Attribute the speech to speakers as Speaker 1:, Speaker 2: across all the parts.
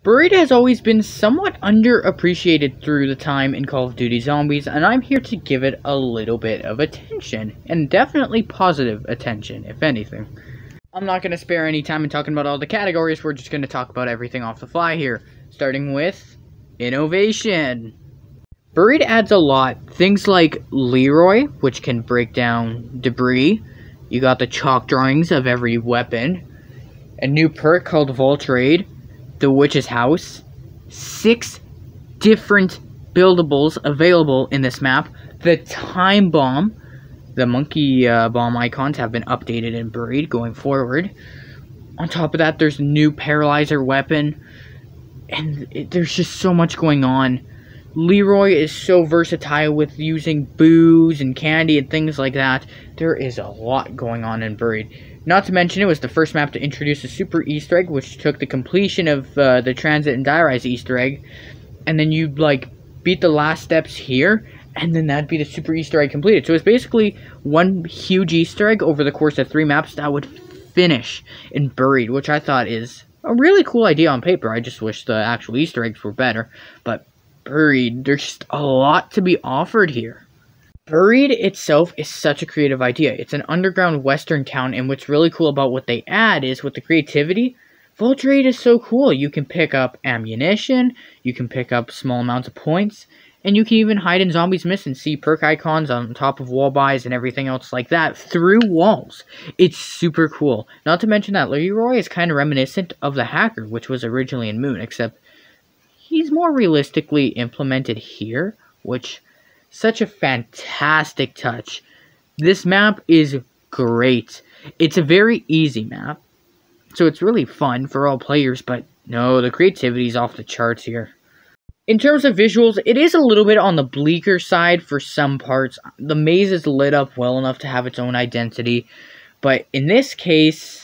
Speaker 1: Buried has always been somewhat underappreciated through the time in Call of Duty Zombies, and I'm here to give it a little bit of attention, and definitely positive attention, if anything. I'm not going to spare any time in talking about all the categories, we're just going to talk about everything off the fly here, starting with innovation. Buried adds a lot, things like Leroy, which can break down debris, you got the chalk drawings of every weapon, a new perk called Voltrade, the Witch's House, 6 different buildables available in this map, the Time Bomb, the monkey bomb icons have been updated in Buried going forward. On top of that, there's a new Paralyzer weapon, and there's just so much going on. Leroy is so versatile with using booze and candy and things like that. There is a lot going on in Buried. Not to mention, it was the first map to introduce a super Easter egg, which took the completion of the Transit and Die Rise Easter egg, and then you beat the last steps here, and then that'd be the super Easter egg completed. So it's basically one huge Easter egg over the course of 3 maps that would finish in Buried, which I thought is a really cool idea on paper. I just wish the actual Easter eggs were better, but Buried, there's just a lot to be offered here. Buried itself is such a creative idea. It's an underground western town, and what's really cool about what they add is with the creativity, Voltrade is so cool. You can pick up ammunition, you can pick up small amounts of points, and you can even hide in Zombies Mist and see perk icons on top of wall buys and everything else like that through walls. It's super cool. Not to mention that Leroy is kind of reminiscent of the Hacker, which was originally in Moon, except he's more realistically implemented here, which such a fantastic touch. This map is great. It's a very easy map, so it's really fun for all players, but no, the creativity is off the charts here. In terms of visuals, it is a little bit on the bleaker side for some parts. The maze is lit up well enough to have its own identity, but in this case,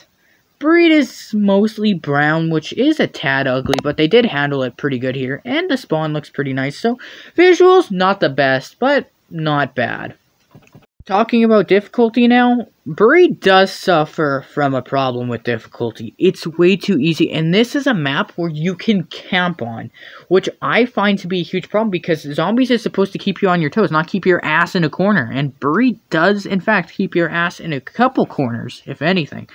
Speaker 1: Buried is mostly brown, which is a tad ugly, but they did handle it pretty good here, and the spawn looks pretty nice, so visuals, not the best, but not bad. Talking about difficulty now, Buried does suffer from a problem with difficulty. It's way too easy, and this is a map where you can camp on, which I find to be a huge problem because Zombies is supposed to keep you on your toes, not keep your ass in a corner, and Buried does, in fact, keep your ass in a couple corners, if anything.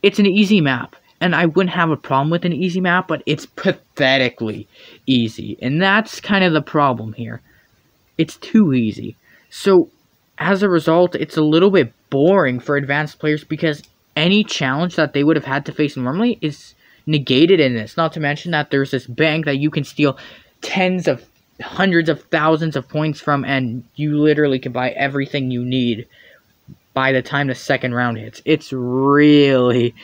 Speaker 1: It's an easy map, and I wouldn't have a problem with an easy map, but it's pathetically easy, and that's kind of the problem here. It's too easy. So, as a result, it's a little bit boring for advanced players because any challenge that they would have had to face normally is negated in this. Not to mention that there's this bank that you can steal tens of hundreds of thousands of points from, and you literally can buy everything you need by the time the second round hits. It's really,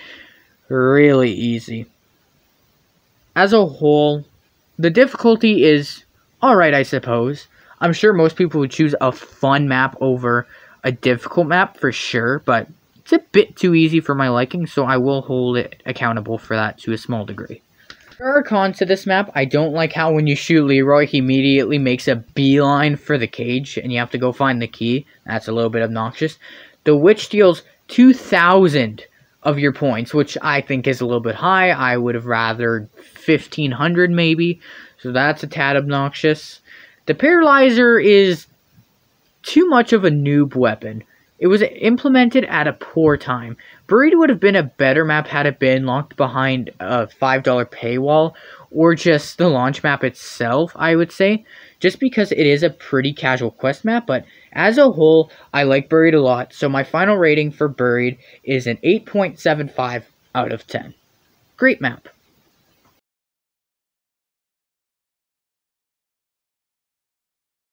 Speaker 1: really easy. As a whole, the difficulty is alright, I suppose. I'm sure most people would choose a fun map over a difficult map for sure, but it's a bit too easy for my liking, so I will hold it accountable for that to a small degree. There are cons to this map. I don't like how when you shoot Leroy, he immediately makes a beeline for the cage, and you have to go find the key. That's a little bit obnoxious. The Witch steals 2,000 of your points, which I think is a little bit high. I would have rather 1,500 maybe, so that's a tad obnoxious. The Paralyzer is too much of a noob weapon. It was implemented at a poor time. Buried would have been a better map had it been locked behind a $5 paywall, or just the launch map itself, I would say, just because it is a pretty casual quest map, but as a whole, I like Buried a lot, so my final rating for Buried is an 8.75 out of 10. Great map.